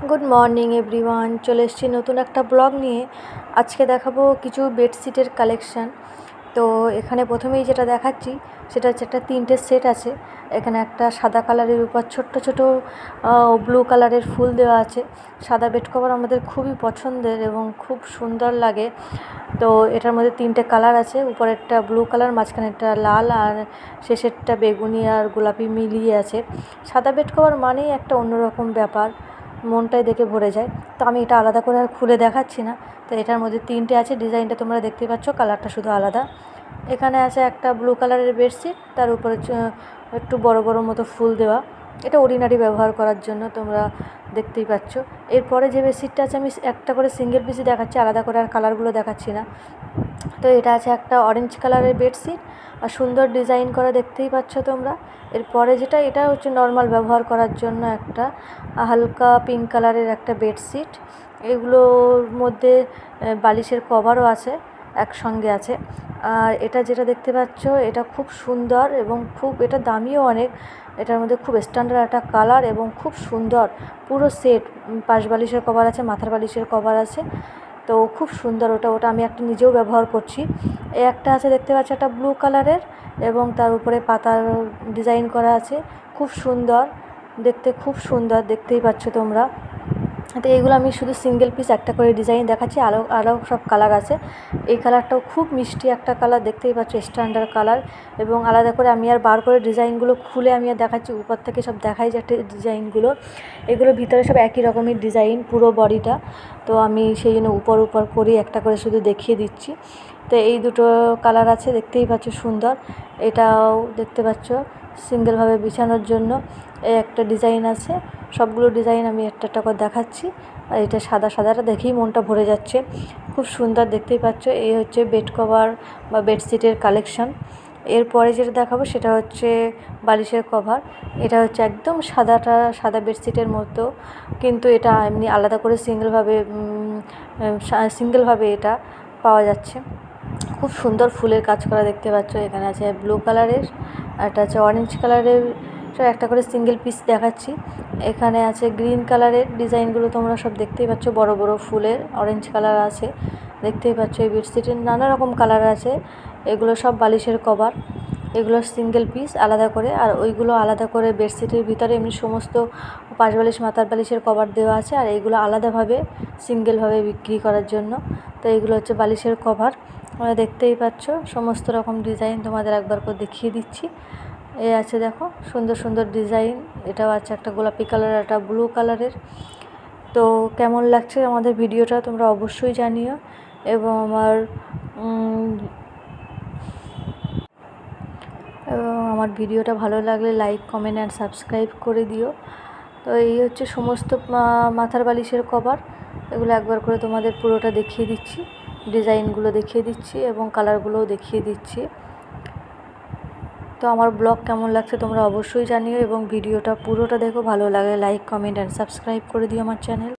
Good morning everyone, চলে এসেছি নতুন একটা ব্লগ নিয়ে। আজকে দেখাবো কিছু বেডশিটের কালেকশান। তো এখানে প্রথমেই যেটা দেখাচ্ছি সেটা হচ্ছে একটা 3টে সেট আছে। এখানে একটা সাদা কালারের উপর ছোট্ট ছোট ব্লু কালারের ফুল দেওয়া আছে। সাদা বেড কভার আমাদের খুবই পছন্দের এবং খুব সুন্দর লাগে। তো এটার মধ্যে 3টে কালার আছে, উপরেরটা ব্লু কালার, মাঝখানেরটা লাল, আর শেষেরটা বেগুনি আর গোলাপি মিলিয়ে আছে। সাদা বেড কভার মানেই একটা অন্যরকম ব্যাপার, মনটাই দেখে ভরে যায়। তো আমি এটা আলাদা করে আর খুলে দেখাচ্ছি না। তো এটার মধ্যে 3টে আছে, ডিজাইনটা তোমরা দেখতে পাচ্ছ, কালারটা শুধু আলাদা। এখানে আছে একটা ব্লু কালারের বেডশিট, তার উপরে একটু বড় বড় মতো ফুল দেওয়া। এটা অর্ডিনারি ব্যবহার করার জন্য, তোমরা দেখতেই পাচ্ছ। এরপরে যে বেডশিটটা আছে আমি একটা করে সিঙ্গেল পিসই দেখাচ্ছি, আলাদা করে আর কালারগুলো দেখাচ্ছি না। তো এটা আছে একটা অরেঞ্জ কালারের বেডশিট, আর সুন্দর ডিজাইন করা, দেখতেই পাচ্ছ তোমরা। এরপরে যেটা, এটা হচ্ছে নর্মাল ব্যবহার করার জন্য একটা হালকা পিঙ্ক কালারের একটা বেডশিট। এগুলোর মধ্যে বালিশের কভারও আছে, একসঙ্গে আছে। আর এটা যেটা দেখতে পাচ্ছ এটা খুব সুন্দর এবং এটা দামিও অনেক। এটার মধ্যে খুব স্ট্যান্ডার্ড একটা কালার এবং খুব সুন্দর পুরো সেট। পাশ বালিশের কভার আছে, মাথার বালিশের কভার আছে। তো খুব সুন্দর ওটা আমি একটা নিজেও ব্যবহার করছি। এই একটা আছে, দেখতে পাচ্ছি, একটা ব্লু কালারের এবং তার উপরে পাতার ডিজাইন করা আছে, খুব সুন্দর দেখতে, খুব সুন্দর, দেখতেই পাচ্ছ তোমরা। তো এইগুলো আমি শুধু সিঙ্গেল পিস একটা করে ডিজাইন দেখাচ্ছি, আরও সব কালার আছে। এই কালারটাও খুব মিষ্টি একটা কালার, দেখতেই পাচ্ছ, স্ট্যান্ডার্ড কালার। এবং আলাদা করে আমি আর বার করে ডিজাইনগুলো খুলে আমি আর দেখাচ্ছি, উপর থেকে সব দেখাই যাচ্ছে ডিজাইনগুলো। এগুলোর ভিতরে সব একই রকমের ডিজাইন পুরো বডিটা। তো আমি সেই জন্য উপর করে একটা করে শুধু দেখিয়ে দিচ্ছি। তো এই দুটো কালার আছে, দেখতেই পাচ্ছ সুন্দর। এটাও দেখতে পাচ্ছ সিঙ্গেলভাবে বিছানোর জন্য এই একটা ডিজাইন আছে। সবগুলো ডিজাইন আমি একটা করে দেখাচ্ছি। আর এটা সাদাটা দেখেই মনটা ভরে যাচ্ছে, খুব সুন্দর, দেখতেই পাচ্ছ। এই হচ্ছে বেড কভার বা বেডশিটের কালেকশান। এরপরে যেটা দেখাবো সেটা হচ্ছে বালিশের কভার। এটা হচ্ছে একদম সাদা বেডশিটের মতো, কিন্তু এটা এমনি আলাদা করে সিঙ্গেলভাবে এটা পাওয়া যাচ্ছে। খুব সুন্দর ফুলের কাজ করা, দেখতে পাচ্ছ। এখানে আছে ব্লু কালারের, আর একটা আছে অরেঞ্জ কালারের। সব একটা করে সিঙ্গেল পিস দেখাচ্ছি। এখানে আছে গ্রিন কালারের ডিজাইনগুলো, তোমরা সব দেখতেই পাচ্ছ, বড় বড় ফুলের অরেঞ্জ কালার আছে, দেখতেই পাচ্ছ। এই বেডশিটের নানা রকম কালার আছে। এগুলো সব বালিশের কভার, এগুলো সিঙ্গেল পিস আলাদা করে, আর ওইগুলো আলাদা করে বেডশিটের ভিতরে এমনি সমস্ত পাশ বালিশ, মাথার বালিশের কভার দেওয়া আছে। আর এইগুলো আলাদাভাবে সিঙ্গেলভাবে বিক্রি করার জন্য। তো এইগুলো হচ্ছে বালিশের কভার, তোমরা দেখতেই পাচ্ছ। সমস্ত রকম ডিজাইন তোমাদের একবার করে দেখিয়ে দিচ্ছি। এই আছে, দেখো, সুন্দর সুন্দর ডিজাইন। এটাও আছে একটা গোলাপি কালার, একটা ব্লু কালারের। তো কেমন লাগছে আমাদের ভিডিওটা তোমরা অবশ্যই জানিও। এবং আমার ভিডিওটা ভালো লাগলে লাইক, কমেন্ট অ্যান্ড সাবস্ক্রাইব করে দিও। তো এই হচ্ছে সমস্ত মাথার বালিশের কভার। এগুলো একবার করে তোমাদের পুরোটা দেখিয়ে দিচ্ছি, ডিজাইনগুলো দেখিয়ে দিচ্ছি এবং কালারগুলোও দেখিয়ে দিচ্ছি। তো আমার ব্লগ কেমন লাগছে তোমরা অবশ্যই জানিও, এবং ভিডিওটা পুরোটা দেখো, ভালো লাগে লাইক, কমেন্ট অ্যান্ড সাবস্ক্রাইব করে দিও আমার চ্যানেল।